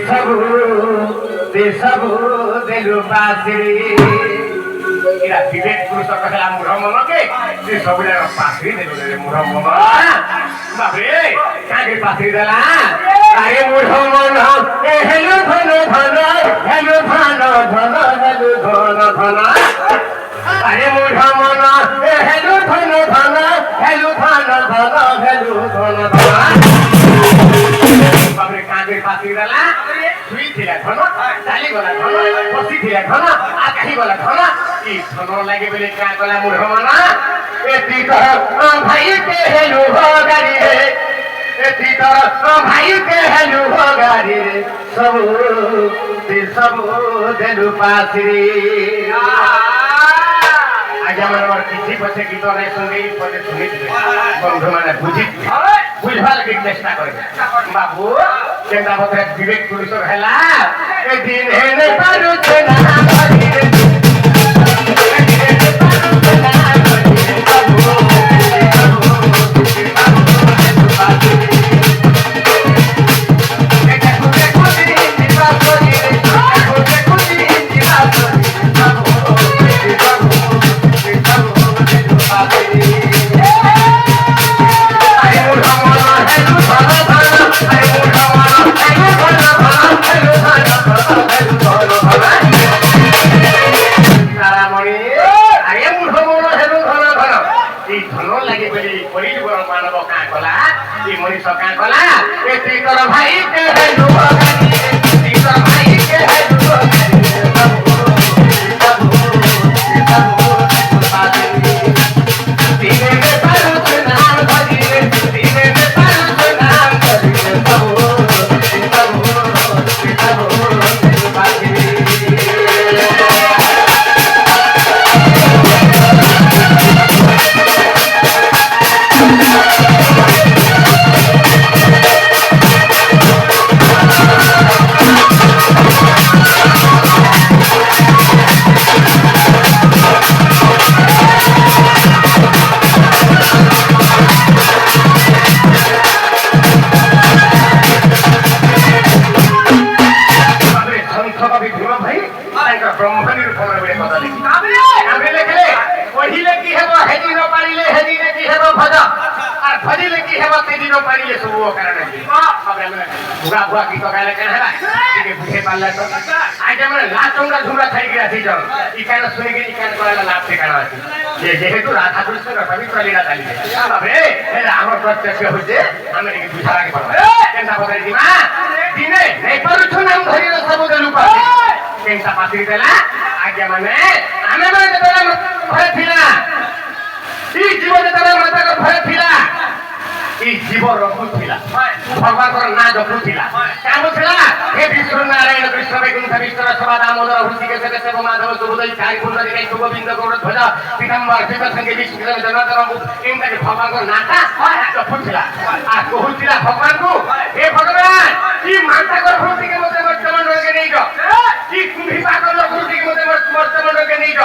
ସବୁ ଦେଲୁ ପାଶିରି ଏରା ବିବେକ ପୁରୁଷ କହିଲା ମୁଢ ମନକେ ସେ ସବୁଯାକ ପାଶିରି ଦେଲୁ ରେ ମୁଢ ମନ ବାପରେ କାହିଁକି ପାଶିରି ଦେଲା ଆରେ ମୁଢ ମନ ହେଲୁ ଧନ ଧନ ହେଲୁ ଧନ ଧନ ହେଲୁ ଧନ ଧନ ଆରେ ମୁଢ ମନ ହେଲୁ ଧନ ଧନ ହେଲୁ ଧନ ଧନ ହେଲୁ ଧନ ଧନ ବାପରେ କାହିଁକି ପାଶିରି ଦେଲା শুইছিলা ধন চালি গলা ধন বসিছিলা ধন আর কাহি গলা ধন ই ধন লাগে বলে কা গলা মুঢ় মনা এতি তো ভাই কে হেলু গাড়ি রে এতি তো ভাই কে হেলু গাড়ি রে সবু দেলু পাসিরি আজ আমার কিছু পছে গীত রে শুনি পছে শুনিছিবে বন্ধু মানে বুঝবার লাগি চেষ্টা করবে বাবু কেন্দা বতরে বিবেক পুরুষ হেলা এ দিন হেনে পারুছে না ধরিরে যেহেতু রাধা কৃষ্ণের পবিত্র লীলা চালিছে আমার প্রত্যক্ষ হচ্ছে আমি বুঝার আগে পারবো কেনটা বলে দিমা দিনে নেই পারুছো নাম ধরি সবু দেলু পাশি কেনটা পাশি দেলা আগে মানে আমি মানে যেতবেলা ঘরে থিলা এই জীব যেতবেলা মাতা ঘরে থিলা এই জীব রখুথিলা ভগবানଙ୍କର ନାଁ ଜପୁଥିଲା କାମୁଥିଲା ହେ ବିଷ୍ଣୁ ନାରାୟଣ କୃଷ୍ଣ ବୈକୁଣ୍ଠ ବିଷ୍ଣୁ ସଭା ଦାମୋଦର ହୃଷିକେଶ କେଶବ ମାଧବ ସୁବୋଧି ଚାରି କୁଣ୍ଡ ଦିନେ ଗୋବିନ୍ଦ ଗୌର ଧ୍ୱଜ ପୀତାମ୍ବର ସୀତ ସଙ୍ଗେ ବିଷ୍ଣୁ ଜଗତର ଏମିତି ଭଗବାନଙ୍କ ନାଁଟା ଜପୁଥିଲା ଆଉ କହୁଥିଲା ଭଗବାନଙ୍କୁ ହେ ଭଗବାନ କି ମାତା ଗର୍ଭବତୀকে ମୋତେ ମର୍ତ୍ତମଣ୍ଡଳକେ ନେଇଯ କି କୁମ୍ଭୀ ପାଗଳ ଗୃହଟିকে ମୋତେ ମର୍ତ୍ତମଣ୍ଡଳକେ ନେଇଯ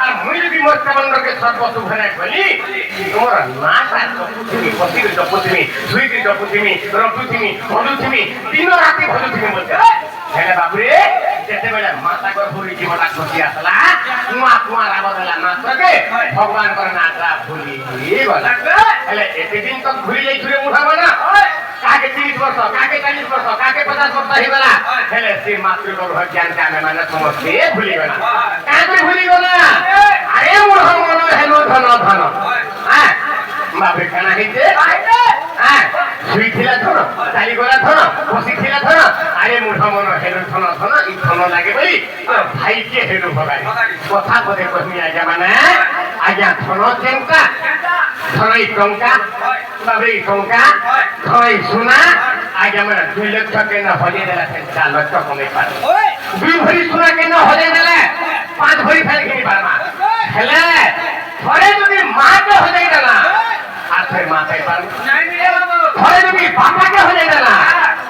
আর মুই যদি মর্ତ୍ତমণ্ডলকে সর্বশুভরে বলি তোমার নাঁটা জপুথিমি বসিকে জপুথিমি শুইকে জপুথিমি রপুথিমি ভজুথিমি দিন রাতি ভজুথিমি বলছে হেলে বাবুরে যেতেবেলে মাতা গর্ভরে জীবটা খসি আসলা কুয়া কুয়া রাব দেলা মাত্রকে ভগবানଙ୍କର নাঁটা ভুলি গলা হেলে এতে দিন তো ভুলি যাইছুরে মুঠা না কাকে 30 বর্ষ কাকে 40 বর্ষ কাকে 50 বর্ষ হইগলা হেলে সে মাতৃগর্ভ জ্ঞানকে আমি মানে সমস্তে ভুলি গলা কাকে ভুলি গলা আরে মুঢ় মন হেলো ধন ধন হ্যাঁ বাপে কেনা হইছে হ্যাঁ শুইছিলা ধন চালি গলা ধন বসিছিলা ধন আরে মুঢ় মন হেলো ধন ধন ই ধন লাগে বলি ভাইকে হেলো ভগাই কথা বলে কহি আজ্ঞা মানে আজ্ঞা ধন চেঙ্কা ধন ই টঙ্কা বাবে ই টঙ্কা ধন ই সোনা আজ্ঞা মানে 2 লক্ষ কেন হজে দেলা 4 লক্ষ কমে পারে 2 ভরি সোনা কেন হজে দেলা 5 ভরি ফেলে কিনি পারমা হেলে ঘরে যদি মাকে হজে দেলা আর ফের মাথায় পারমা ঘরে যদি বাবাকে হজে দেলা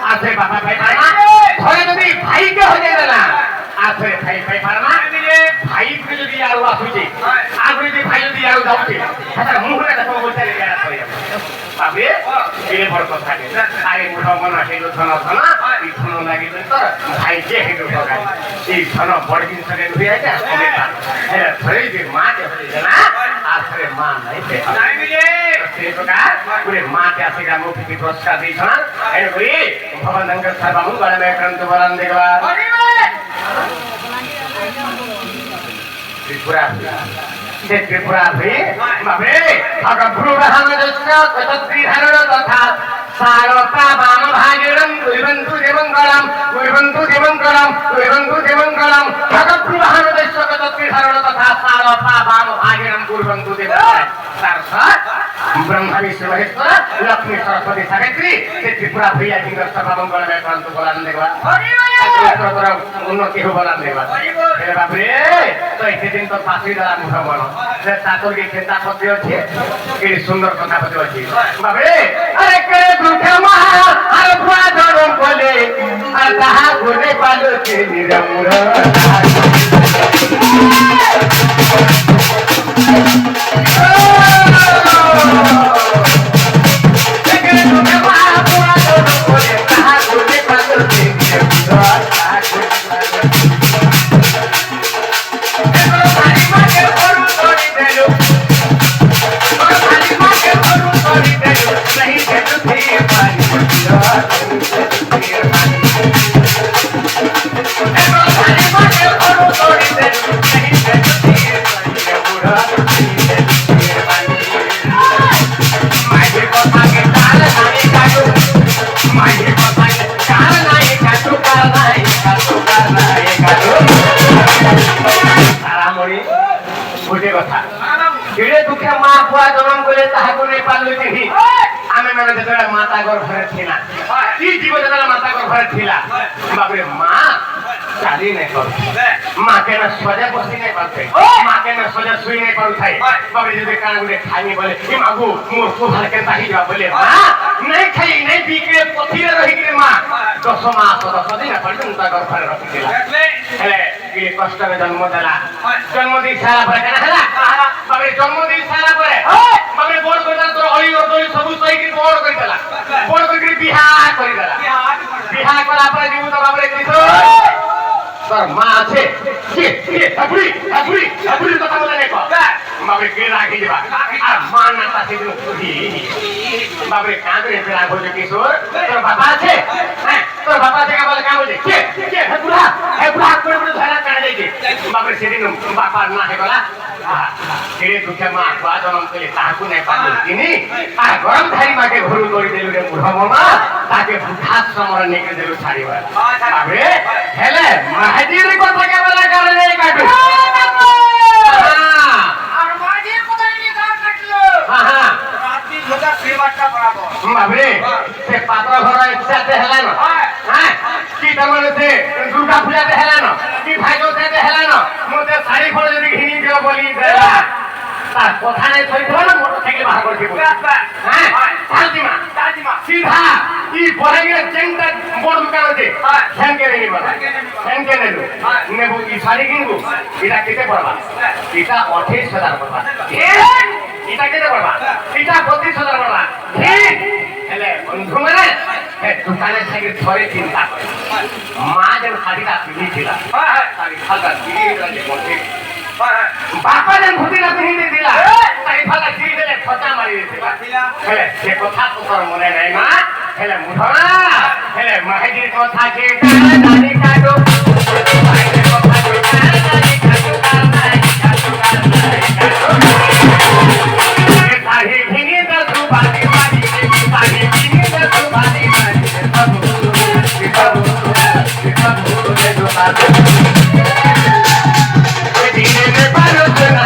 আর ফের বাবা পাই পারমা ঘরে যদি ভাইকে হজে দেলা আর ফের ভাই পাই পারমা ভাই যদি আর আসুছে আর যদি ভাই যদি আর যাচ্ছে সেটা মুহূর্তে দেখো বলতে গেলা হয়ে যাবে পাবে এর বড় কথা আরে মুঠ মন হেলো ধন ধন ই ধন লাগে ଲାଗିଲେ ତ ଭାଇକେ ହେଠୁ ଠକାଇ এই ধন বড় জিনিস হয়ে যায় ধরে যে মাকে হয়ে না আর ধরে মা নাই সেই প্রকার পুরে মাকে আসে গ্রাম প্রীতি পুরস্কার দিয়েছেন এরকম ভগবান শঙ্কর সর্বামু গণমে ক্রান্ত বরণ দেখবা ত্রিপুরা সে ত্রিপুরা হয়ে বাবরে ভগভ্রু বাহান কতত্রী ধারণ তথা সারতা বাম ভাগিরম কুইবন্তু দেবঙ্গলম কুইবন্তু দেবঙ্গলম কুইবন্তু দেবঙ্গলম ভগভ্রু বাহান কতত্রী ধারণ তথা সারতা বাম ভাগিরম কুইবন্তু দেবঙ্গলম সারসা ব্রহ্মা বিষ্ণু মহেশ্বর লক্ষ্মী সরস্বতী সাবিত্রী সে ত্রিপুরা হইয়া জিঙ্গর সর্বমঙ্গলমে ক্রান্ত বলান দেখবা উন্নতি হো বলান দেখবা বাবরে তো সেদিন তো ফাঁসি দেওয়ার মুখ বলো যে চাতুর্গী চিন্তা করতে হচ্ছে এই সুন্দর কথা বলতে হচ্ছে বাবরে আরে কে দুঃখে মহা আর ভুয়া জনম বলে আর তাহা গুনে পালো কে নিরমুর আমি মানে যেটা মাতা গর্ভে ছিলা কি জীব যেটা মাতা গর্ভে ছিলা বাবরে মা চালি নাই করু মা কেন সোজা বসি নাই পারছে মা কেন সোজা শুই নাই পারুথাই বাবরে যদি কান গুলে খাইনি বলে এ মাগু মোর সুভার কে তাহি যা বলে মা নাই খাই নাই বিকে পথিরে রহি কে মা 10 মাস 10 দিন পর্যন্ত গর্ভে রখি দিলা হেলে কি কষ্টরে জন্ম দেলা জন্ম দি সারা পরে কেন হেলা বাবরে জন্ম দি সারা পরে বাবরে বড় করে তোর অলি অলি সবু সইকি বড় করে দেলা বড় করে বিহা করে দেলা বিহা করা পরে জীবন তো বাবরে কিছু তোর মা আছে কি আপনি কথা বলে নেই বাবরে কে রাখি দিবা আর মা না তাতে দিন খুদি বাবরে কাঁদরে ফেরা বলে কিশোর তোর বাবা আছে হ্যাঁ তোর বাবা থেকে বলে কাম বলে কে হে বুড়া করে বলে ধরা কাটে যাইছে বাবরে সেদিন বাবা না হে গলা কে দুঃখে মা বা জনম কইলে তাহাকু নাই পারল তিনি আর গরম ধারি মাকে ঘুরু করে দিল রে বুড়া মামা তাকে বৃদ্ধাশ্রমরে নিয়ে দিল ছাড়িবা বাবরে হেলে মাহাজির কথা কে বলা করে রে কাটু আর মাহাজির কথা নিয়ে গান কাটলো হ্যাঁ রাতি ঝোকা সেবাটা বরাবর বাবরে সে পাত্র ঘর ইচ্ছাতে হেলা না হ্যাঁ কি তারমানে সে দুর্গা পূজাতে হেলা না কি ভাইগোতে হেলা না মতে শাড়ি পরে যদি ঘিনি দিও বলি দেলা তার কথা নাই থইতো না মোটরসাইকেল বাহার করে দিব হ্যাঁ চালতিমা সিধা ই পরে গেলে চেংটা বড় দোকান আছে সেনকে রে নিবা সেনকে নেবো নেবো ই শাড়ি কিনবো এটা কেটে পড়বা এটা 28,000 পড়বা এটা কেটে পড়বা এটা 32,000 পড়বা ঠিক হেলে বন্ধু মানে দোকানের থেকে ধরে চিন্তা করে মা যেন শাড়িটা কিনেছিলাম শাড়ি খালটা দিয়ে যে বসে বাপা যেন ঘুটিটা কিনে দিলা তাই ফালা দিয়ে দিলে খোঁচা মারি দিলা হেলে সে কথা তো তোর মনে নাই মা হেলে মুঠনা হেলে মাহিদির কথা কে জানি কাটো মাহিদির কথা কে জানি কাটো কারনাই কাটো তাহি ভিনি তো সুবাদি বাদি তাহি ভিনি তো সুবাদি বাদি বাবু রে দোকান দিনে মে পারো না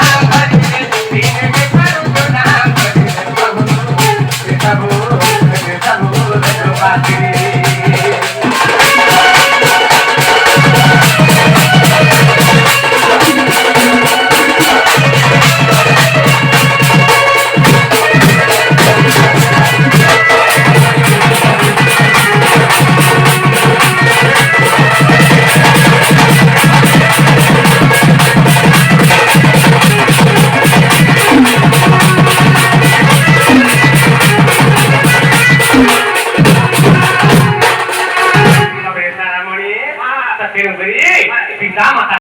ତେଣୁକରି ପିତା ମାତା